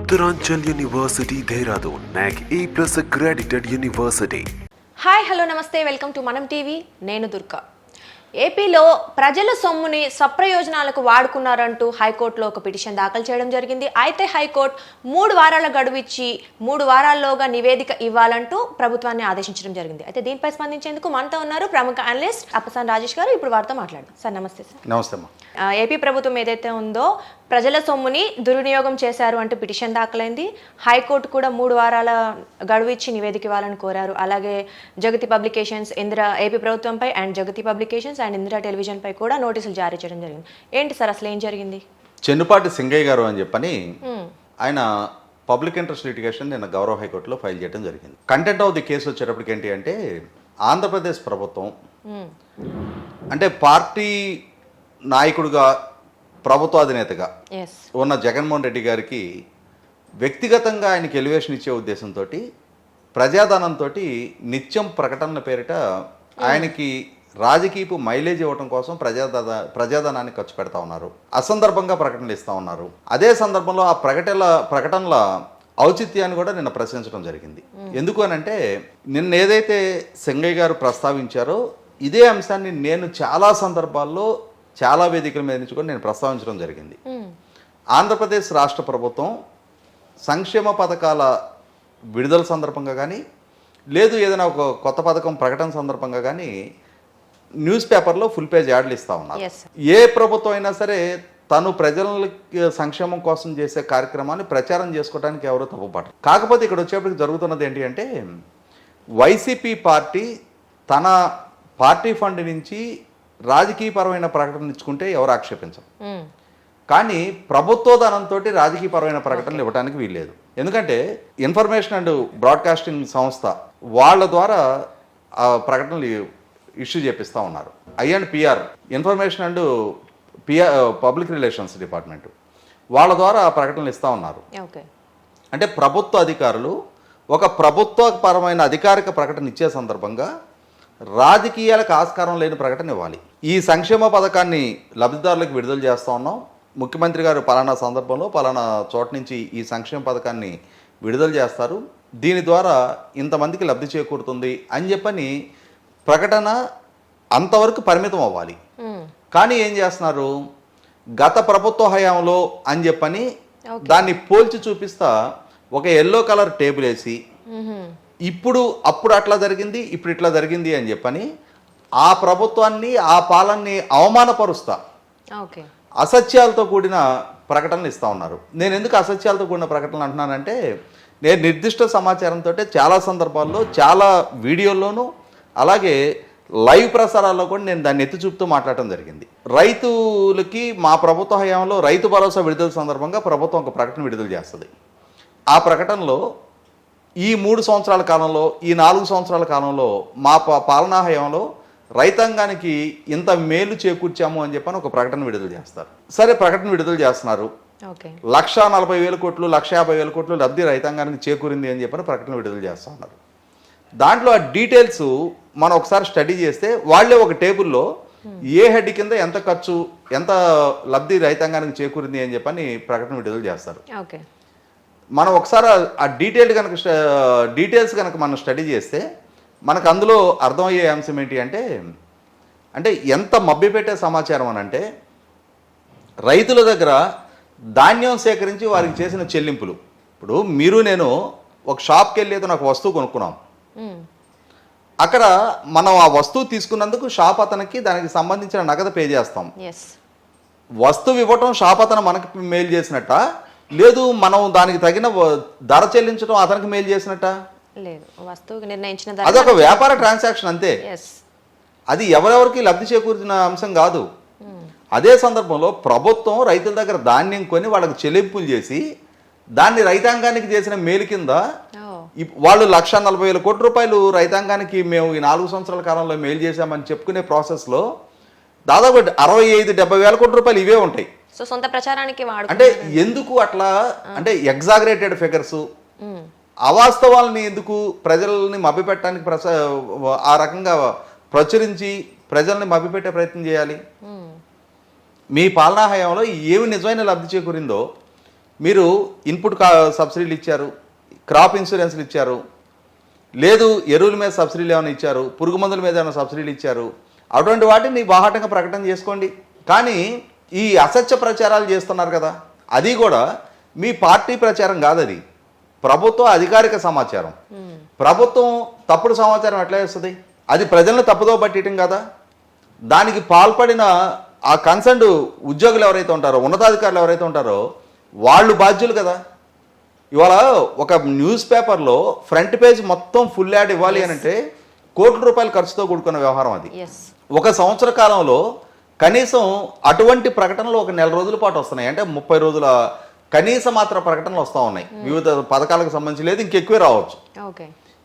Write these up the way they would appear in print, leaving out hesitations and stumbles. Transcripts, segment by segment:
Uttaranchal University, Dehradun, NAC A+ accredited university. Hi hello నమస్తే welcome to మనం TV. నేను దుర్గా. ఏపీలో ప్రజల సొమ్ముని సప్రయోజనాలకు వాడుకున్నారంటూ హైకోర్టులో ఒక పిటిషన్ దాఖలు చేయడం జరిగింది. అయితే హైకోర్టు 3 వారాల గడువు ఇచ్చి 3 వారాల్లోగా నివేదిక ఇవ్వాలంటూ ప్రభుత్వాన్ని ఆదేశించడం జరిగింది. అయితే దీనిపై స్పందించేందుకు మనతో ఉన్నారు ప్రముఖ అనలిస్ట్ అప్పసాని రాజేష్ గారు. ఇప్పుడు వారితో మాట్లాడదాం. సార్ నమస్తే. సార్ నమస్తే అమ్మా. ఏపీ ప్రభుత్వం ఏదైతే ఉందో ప్రజల సొమ్ముని దుర్వినియోగం చేశారు అంటూ పిటిషన్ దాఖలైంది. హైకోర్టు కూడా 3 వారాల గడువు ఇచ్చి నివేదిక ఇవ్వాలని కోరారు. అలాగే జగతి పబ్లికేషన్స్, ఇందిరా ఏపీ ప్రభుత్వంపై and Jagati publications and Indira television పై కూడా నోటీసులు జారీ చేయడం జరిగింది. ఏంటి సార్ అసలు ఏం జరిగింది? చెన్నుపాటి సింగయ్య గారు అని చెప్పని ఆయన పబ్లిక్ ఇంట్రెస్ట్ లిటిగేషన్ నిన్న గౌరవ హైకోర్టులో ఫైల్ చేయడం జరిగింది. కంటెంట్ ఆఫ్ ది కేసు వచ్చేటప్పటికి ఏంటి అంటే, ఆంధ్రప్రదేశ్ ప్రభుత్వం అంటే పార్టీ నాయకుడిగా ప్రభుత్వ అధినేతగా ఉన్న జగన్మోహన్ రెడ్డి గారికి వ్యక్తిగతంగా ఆయనకి ఎలివేషన్ ఇచ్చే ఉద్దేశంతో ప్రజాధనంతో నిత్యం ప్రకటనల పేరిట ఆయనకి రాజకీయపు మైలేజ్ ఇవ్వడం కోసం ప్రజాధనాన్ని ఖర్చు పెడతా ఉన్నారు. అసందర్భంగా ప్రకటనలు ఇస్తూ ఉన్నారు. అదే సందర్భంలో ఆ ప్రకటనల ఔచిత్యాన్ని కూడా నిన్న ప్రశ్నించడం జరిగింది. ఎందుకు అనంటే, నిన్న ఏదైతే సింగయ్య గారు ప్రస్తావించారో ఇదే అంశాన్ని నేను చాలా సందర్భాల్లో చాలా వేదికల మీద నుంచి కూడా నేను ప్రస్తావించడం జరిగింది. ఆంధ్రప్రదేశ్ రాష్ట్ర ప్రభుత్వం సంక్షేమ పథకాల విడుదల సందర్భంగా కానీ, లేదు ఏదైనా ఒక కొత్త పథకం ప్రకటన సందర్భంగా కానీ న్యూస్ పేపర్లో ఫుల్ పేజ్ యాడ్లు ఇస్తూ ఉన్నారు. ఏ ప్రభుత్వం అయినా సరే తను ప్రజలకి సంక్షేమం కోసం చేసే కార్యక్రమాన్ని ప్రచారం చేసుకోవడానికి ఎవరో తప్పుపడరు. కాకపోతే ఇక్కడ వచ్చేప్పటికి జరుగుతున్నది ఏంటి అంటే, వైసీపీ పార్టీ తన పార్టీ ఫండ్ నుంచి రాజకీయపరమైన ప్రకటనలు ఇచ్చుకుంటే ఎవరు ఆక్షేపించరు. కానీ ప్రభుత్వ ధనంతో రాజకీయపరమైన ప్రకటనలు ఇవ్వడానికి వీల్లేదు. ఎందుకంటే ఇన్ఫర్మేషన్ అండ్ బ్రాడ్కాస్టింగ్ సంస్థ వాళ్ళ ద్వారా ఆ ప్రకటనలు ఇష్యూ చేపిస్తూ ఉన్నారు. INPR information and public relations department వాళ్ళ ద్వారా ప్రకటనలు ఇస్తూ ఉన్నారు. అంటే ప్రభుత్వ అధికారులు ఒక ప్రభుత్వపరమైన అధికారిక ప్రకటన ఇచ్చే సందర్భంగా రాజకీయాలకు ఆస్కారం లేని ప్రకటన ఇవ్వాలి. ఈ సంక్షేమ పథకాన్ని లబ్ధిదారులకు విడుదల చేస్తూ ఉన్నాం, ముఖ్యమంత్రి గారు పలానా సందర్భంలో పలానా చోట నుంచి ఈ సంక్షేమ పథకాన్ని విడుదల చేస్తారు, దీని ద్వారా ఇంతమందికి లబ్ధి చేకూరుతుంది అని చెప్పని ప్రకటన అంతవరకు పరిమితం అవ్వాలి. కానీ ఏం చేస్తున్నారు, గత ప్రభుత్వ హయాంలో అని చెప్పని దాన్ని పోల్చి చూపిస్తా ఒక ఎల్లో కలర్ టేబుల్ వేసి అప్పుడు అట్లా జరిగింది, ఇప్పుడు ఇట్లా జరిగింది అని చెప్పని ఆ ప్రభుత్వాన్ని ఆ పాలనని అవమానపరుస్తా అసత్యాలతో కూడిన ప్రకటనలు ఇస్తూ ఉన్నారు. నేను ఎందుకు అసత్యాలతో కూడిన ప్రకటనలు అంటున్నానంటే, నేను నిర్దిష్ట సమాచారంతో చాలా సందర్భాల్లో చాలా వీడియోల్లోనూ అలాగే లైవ్ ప్రసారాల్లో కూడా నేను దాన్ని ఎత్తి చూపుతూ మాట్లాడటం జరిగింది. రైతులకి మా ప్రభుత్వ హయాంలో రైతు భరోసా విడుదల సందర్భంగా ప్రభుత్వం ఒక ప్రకటన విడుదల చేస్తుంది. ఆ ప్రకటనలో ఈ 3 సంవత్సరాల కాలంలో, ఈ 4 సంవత్సరాల కాలంలో మా పాలనా హయాంలో రైతాంగానికి ఇంత మేలు చేకూర్చాము అని చెప్పని ఒక ప్రకటన విడుదల చేస్తారు. సరే, ప్రకటన విడుదల చేస్తున్నారు. 1,40,000 కోట్లు 1,50,000 కోట్లు లబ్ధి రైతాంగానికి చేకూరింది అని చెప్పని ప్రకటన విడుదల చేస్తూ ఉన్నారు. దాంట్లో ఆ డీటెయిల్స్ మనం ఒకసారి స్టడీ చేస్తే వాళ్ళే ఒక టేబుల్లో ఏ హెడ్ కింద ఎంత ఖర్చు, ఎంత లబ్ధి రైతాంగానికి చేకూరింది అని చెప్పని ప్రకటన విడుదల చేస్తారు. మనం ఒకసారి ఆ డీటెయిల్స్ కనుక మనం స్టడీ చేస్తే మనకు అందులో అర్థమయ్యే అంశం ఏంటి అంటే ఎంత మభ్యపెట్టే సమాచారం అని అంటే, రైతుల దగ్గర ధాన్యం సేకరించి వారికి చేసిన చెల్లింపులు. ఇప్పుడు మీరు నేను ఒక షాప్కి వెళ్ళి ఏదో నాకు వస్తువు కొనుక్కున్నాం, అక్కడ మనం ఆ వస్తువు తీసుకున్నందుకు షాప్ అతనికి దానికి సంబంధించిన నగదు పే చేస్తాం. వస్తువు ఇవ్వటం షాప్ అతను మనకి మెయిల్ చేసినట్ట, లేదు మనం దానికి తగిన ధర చెల్లించడం అతనికి మెయిల్ చేసినట్ట? అదొక వ్యాపార ట్రాన్సాక్షన్ అంతే. అది ఎవరెవరికి లబ్ధి చేకూర్చిన అంశం కాదు. అదే సందర్భంలో ప్రభుత్వం రైతుల దగ్గర ధాన్యం కొని వాళ్ళకి చెల్లింపులు చేసి దాన్ని రైతాంగానికి చేసిన మేలు కింద వాళ్ళు 1,40,000 కోట్ల రూపాయలు రైతాంగానికి మేము ఈ 4 సంవత్సరాల కాలంలో మేలు చేశామని చెప్పుకునే ప్రాసెస్లో దాదాపు 65-70 కోట్ల రూపాయలు ఇవే ఉంటాయి. సొంత ప్రచారానికి అంటే ఎందుకు అట్లా అంటే ఎగ్జాగరేటెడ్ ఫిగర్స్, అవాస్తవాలని ఎందుకు ప్రజల్ని మభ్యపెట్టడానికి ఆ రకంగా ప్రచురించి ప్రజల్ని మభ్యపెట్టే ప్రయత్నం చేయాలి? మీ పాలనా హయాంలో ఏమి నిజమైన లబ్ధి చేకూరిందో మీరు ఇన్పుట్ సబ్సిడీలు ఇచ్చారు, క్రాప్ ఇన్సూరెన్స్లు ఇచ్చారు, లేదు ఎరువుల మీద సబ్సిడీలు ఏమైనా ఇచ్చారు, పురుగు మందుల మీద ఏమైనా సబ్సిడీలు ఇచ్చారు, అటువంటి వాటిని బాహాటంగా ప్రకటన చేసుకోండి. కానీ ఈ అసత్య ప్రచారాలు చేస్తున్నారు కదా, అది కూడా మీ పార్టీ ప్రచారం కాదు, అది ప్రభుత్వ అధికారిక సమాచారం. ప్రభుత్వం తప్పుడు సమాచారం ఎట్లా చేస్తుంది? అది ప్రజలను తప్పుదో పట్టడం కదా. దానికి పాల్పడిన ఆ కన్సర్న్డ్ ఉద్యోగులు ఎవరైతే ఉంటారో, ఉన్నతాధికారులు ఎవరైతే ఉంటారో వాళ్ళు బాధ్యులు కదా. ఇవాళ ఒక న్యూస్ పేపర్లో ఫ్రంట్ పేజ్ మొత్తం ఫుల్ యాడ్ ఇవ్వాలి అని అంటే కోట్ల రూపాయల ఖర్చుతో కూడుకున్న వ్యవహారం అది. ఒక సంవత్సర కాలంలో కనీసం అటువంటి ప్రకటనలు ఒక నెల రోజుల పాటు వస్తున్నాయి. అంటే 30 రోజుల కనీస మాత్ర ప్రకటనలు వస్తూ ఉన్నాయి. వివిధ పథకాలకు సంబంధించి లేదు, ఇంకెక్కువే రావచ్చు.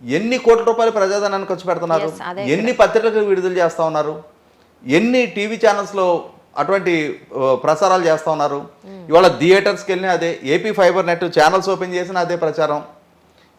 ఎన్ని కోట్ల రూపాయలు ప్రజాధనాన్ని ఖర్చు పెడుతున్నారు, ఎన్ని పత్రికలకు విడుదల చేస్తూ ఉన్నారు, ఎన్ని టీవీ ఛానల్స్లో అటువంటి ప్రసారాలు చేస్తూ ఉన్నారు. ఇవాళ థియేటర్స్కి వెళ్ళినా అదే, AP fibre net channels open చేసినా అదే ప్రచారం.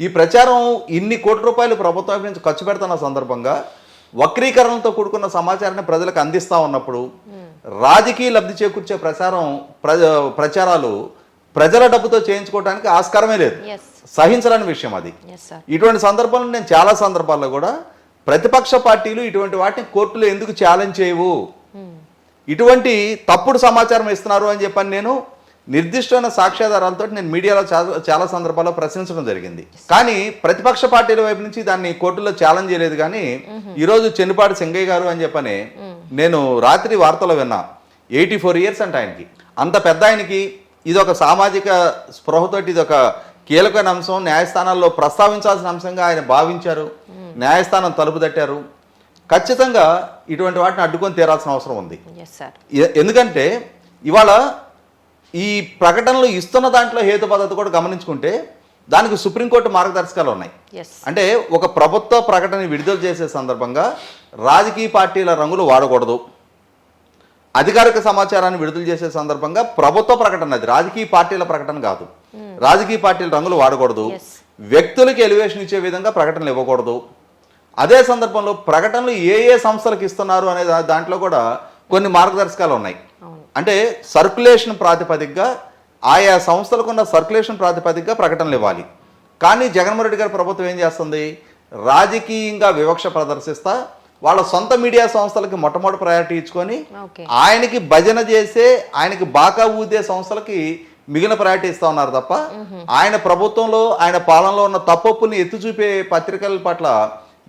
ఈ ప్రచారం ఇన్ని కోట్ల రూపాయలు ప్రభుత్వం నుంచి ఖర్చు పెడుతున్న సందర్భంగా వక్రీకరణలతో కూడుకున్న సమాచారాన్ని ప్రజలకు అందిస్తూ ఉన్నప్పుడు రాజకీయ లబ్ధి చేకూర్చే ప్రచారాలు ప్రజల డబ్బుతో చేయించుకోవడానికి ఆస్కారమే లేదు, సహించలేని విషయం అది. ఇటువంటి సందర్భంలో నేను చాలా సందర్భాల్లో కూడా ప్రతిపక్ష పార్టీలు ఇటువంటి వాటిని కోర్టులో ఎందుకు ఛాలెంజ్ చేయవు, ఇటువంటి తప్పుడు సమాచారం ఇస్తున్నారు అని చెప్పని నేను నిర్దిష్టమైన సాక్ష్యాధారాలతో నేను మీడియాలో చాలా సందర్భాల్లో ప్రశ్నించడం జరిగింది. కానీ ప్రతిపక్ష పార్టీల వైపు నుంచి దాన్ని కోర్టులో ఛాలెంజ్ చేయలేదు. కానీ ఈరోజు చెన్నుపాటి సింగయ్య గారు అని చెప్పని నేను రాత్రి వార్తలో విన్నా. 84 years అంట ఆయనకి. అంత పెద్ద ఆయనకి ఇది ఒక సామాజిక స్పృహతోటి ఇది ఒక కీలకమైన అంశం, న్యాయస్థానాల్లో ప్రస్తావించాల్సిన అంశంగా ఆయన భావించారు. న్యాయస్థానం తలుపు తట్టారు. ఖచ్చితంగా ఇటువంటి వాటిని అడ్డుకొని తీరాల్సిన అవసరం ఉంది. ఎందుకంటే ఇవాళ ఈ ప్రకటనలు ఇస్తున్న దాంట్లో హేతుబద్ధత కూడా గమనించుకుంటే దానికి సుప్రీంకోర్టు మార్గదర్శకాలు ఉన్నాయి. అంటే ఒక ప్రభుత్వ ప్రకటన విడుదల చేసే సందర్భంగా రాజకీయ పార్టీల రంగులు వాడకూడదు, అధికారిక సమాచారాన్ని విడుదల చేసే సందర్భంగా ప్రభుత్వ ప్రకటన, అది రాజకీయ పార్టీల ప్రకటన కాదు, రాజకీయ పార్టీల రంగులు వాడకూడదు, వ్యక్తులకి ఎలివేషన్ ఇచ్చే విధంగా ప్రకటనలు ఇవ్వకూడదు. అదే సందర్భంలో ప్రకటనలు ఏ సంస్థలకు ఇస్తున్నారు అనే దాంట్లో కూడా కొన్ని మార్గదర్శకాలు ఉన్నాయి. అంటే సర్క్యులేషన్ ప్రాతిపదికగా ఆయా సంస్థలకున్న సర్క్యులేషన్ ప్రాతిపదికగా ప్రకటనలు ఇవ్వాలి. కానీ జగన్మోహన్ రెడ్డి గారి ప్రభుత్వం ఏం చేస్తుంది? రాజకీయంగా వివక్ష ప్రదర్శిస్తా వాళ్ళ సొంత మీడియా సంస్థలకి మొట్టమొదటి ప్రయారిటీ ఇచ్చుకొని ఆయనకి భజన చేసే, ఆయనకి బాకా ఊదే సంస్థలకి మిగిలిన ప్రయారిటీ ఇస్తా ఉన్నారు తప్ప ఆయన ప్రభుత్వంలో ఆయన పాలనలో ఉన్న తప్పొప్పుల్ని ఎత్తి చూపే పత్రికల పట్ల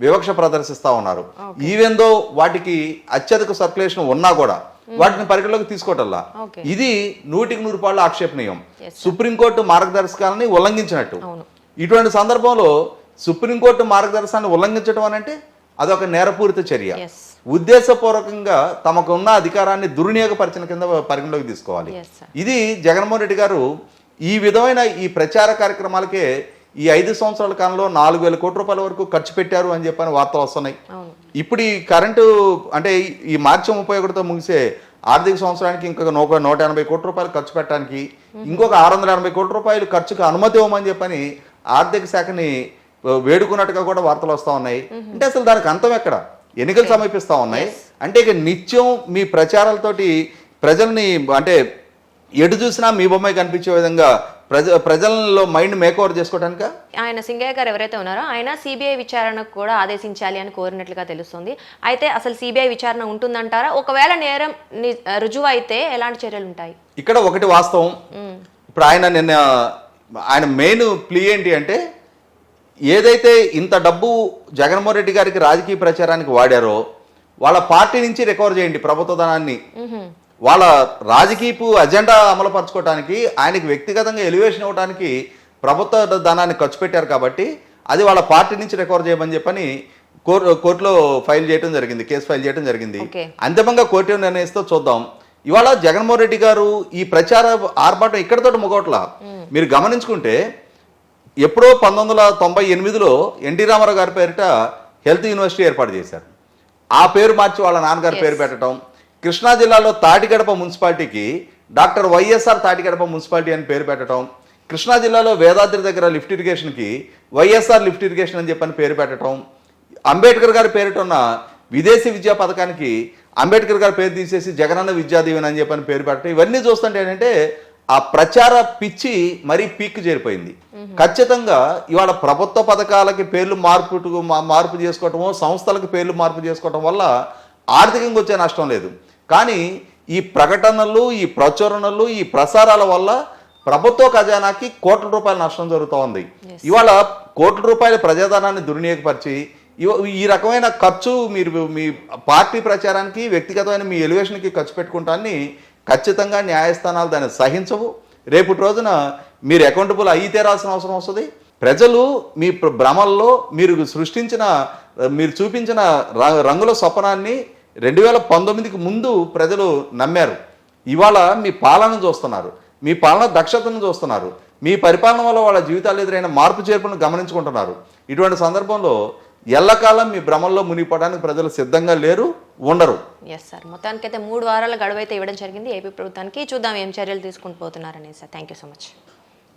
వివక్ష ప్రదర్శిస్తా ఉన్నారు. ఈవెందో వాటికి అత్యధిక సర్క్యులేషన్ ఉన్నా కూడా వాటిని పరిగణలోకి తీసుకోవటల్లా ఇది 100% ఆక్షేపణీయం, సుప్రీంకోర్టు మార్గదర్శకాలని ఉల్లంఘించినట్టు. ఇటువంటి సందర్భంలో సుప్రీంకోర్టు మార్గదర్శకాన్ని ఉల్లంఘించడం అనంటే అదొక నేరపూరిత చర్య. ఉద్దేశపూర్వకంగా తమకు ఉన్న అధికారాన్ని దుర్వినియోగపరిచిన కింద పరిగణలోకి తీసుకోవాలి. ఇది జగన్మోహన్ రెడ్డి గారు ఈ విధమైన ఈ ప్రచార కార్యక్రమాలకే ఈ 5 సంవత్సరాల కాలంలో 4,000 కోట్ల రూపాయల వరకు ఖర్చు పెట్టారు అని చెప్పని వార్తలు వస్తున్నాయి. ఇప్పుడు ఈ కరెంటు అంటే ఈ మార్చి 31తో ముగిసే ఆర్థిక సంవత్సరానికి ఇంకొక 180 కోట్ల రూపాయలు ఖర్చు పెట్టడానికి ఇంకొక 680 కోట్ల రూపాయలు ఖర్చుకు అనుమతి ఇవ్వమని చెప్పని ఆర్థిక శాఖని వేడుకున్నట్టుగా కూడా వార్తలు వస్తూ ఉన్నాయి. అంటే అసలు దానికి అంతం ఎక్కడ? ఎన్నికలు సమీపిస్తూ ఉన్నాయి. అంటే ఇక నిత్యం మీ ప్రచారాలతోటి ప్రజల్ని అంటే ఎటు చూసినా మీ బొమ్మ కనిపించే విధంగా ప్రజల్లో మైండ్ మేకోవర్ చేసుకోవడానికి ఆయన సింగయ్య గారు ఎవరైతే ఉన్నారో ఆయన సిబిఐ విచారణకు కూడా ఆదేశించాలి అని కోరినట్లుగా తెలుస్తుంది. అయితే అసలు సిబిఐ విచారణ ఉంటుందంటారా? ఒకవేళ నేరం రుజువు అయితే ఎలాంటి చర్యలు ఉంటాయి? ఇక్కడ ఒకటి వాస్తవం. ఇప్పుడు ఆయన మెయిన్ ప్లీ ఏంటి అంటే ఏదైతే ఇంత డబ్బు జగన్మోహన్ రెడ్డి గారికి రాజకీయ ప్రచారానికి వాడారో వాళ్ళ పార్టీ నుంచి రికవర్ చేయండి ప్రభుత్వ ధనాన్ని. వాళ్ళ రాజకీయపు అజెండా అమలుపరచుకోవడానికి ఆయనకి వ్యక్తిగతంగా ఎలివేషన్ ఇవ్వడానికి ప్రభుత్వ ధనాన్ని ఖర్చు పెట్టారు కాబట్టి అది వాళ్ళ పార్టీ నుంచి రికవర్ చేయమని చెప్పని కోర్టులో ఫైల్ చేయడం జరిగింది, కేసు ఫైల్ చేయడం జరిగింది. అంతిమంగా కోర్టు నిర్ణయిస్తూ చూద్దాం. ఇవాళ జగన్మోహన్ రెడ్డి గారు ఈ ప్రచార ఆర్భాటం ఇక్కడతో ముగవట్లా. మీరు గమనించుకుంటే ఎప్పుడో 1998లో ఎన్టీ రామారావు గారి పేరిట హెల్త్ యూనివర్సిటీ ఏర్పాటు చేశారు. ఆ పేరు మార్చి వాళ్ళ నాన్నగారి పేరు పెట్టడం, కృష్ణా జిల్లాలో తాటిగడప మున్సిపాలిటీకి డాక్టర్ వైఎస్ఆర్ తాటిగడప మున్సిపాలిటీ అని పేరు పెట్టడం, కృష్ణా జిల్లాలో వేదాద్రి దగ్గర లిఫ్ట్ ఇరిగేషన్కి వైఎస్ఆర్ లిఫ్ట్ ఇరిగేషన్ అని చెప్పని పేరు పెట్టడం, అంబేద్కర్ గారి పేరిటున్న విదేశీ విద్యా పథకానికి అంబేద్కర్ గారి పేరు తీసేసి జగనన్న విద్యా దీవెన అని చెప్పని పేరు పెట్టడం, ఇవన్నీ చూస్తుంటే ఏంటంటే ఆ ప్రచార పిచ్చి మరీ పీక్ చేరిపోయింది. ఖచ్చితంగా ఇవాళ ప్రభుత్వ పథకాలకి పేర్లు మార్పు చేసుకోవటమో, సంస్థలకు పేర్లు మార్పు చేసుకోవటం వల్ల ఆర్థికంగా వచ్చే నష్టం లేదు. కానీ ఈ ప్రకటనలు, ఈ ప్రచురణలు, ఈ ప్రసారాల వల్ల ప్రభుత్వ ఖజానాకి కోట్ల రూపాయల నష్టం జరుగుతూ ఉంది. ఇవాళ కోట్ల రూపాయల ప్రజాధనాన్ని దుర్వినియోగపరిచి ఈ రకమైన ఖర్చు మీరు మీ పార్టీ ప్రచారానికి, వ్యక్తిగతమైన మీ ఎలివేషన్కి ఖర్చు పెట్టుకుంటాన్ని ఖచ్చితంగా న్యాయస్థానాలు దాన్ని సహించవు. రేపటి రోజున మీరు అకౌంటబుల్ అయ్యి తీరాల్సిన అవసరం వస్తుంది. ప్రజలు మీ భ్రమల్లో మీరు చూపించిన రంగుల స్వప్నాన్ని 2019కి ముందు ప్రజలు నమ్మారు. ఇవాళ మీ పాలన చూస్తున్నారు, మీ పాలన దక్షతను చూస్తున్నారు, మీ పరిపాలన వల్ల వాళ్ళ జీవితాలు ఎదురైన మార్పు చేర్పును గమనించుకుంటున్నారు. ఇటువంటి సందర్భంలో ఎల్లకాలం మీ భ్రమంలో మునిగిపోవడానికి ప్రజలు సిద్ధంగా లేరు, ఉండరు. ఎస్ సార్, మొత్తానికైతే 3 వారాల గడువు అయితే ఇవ్వడం జరిగింది ఏపీ ప్రభుత్వానికి. చూద్దాం ఏం చర్యలు తీసుకుంటూ పోతున్నారనేసి sir. Thank you so much.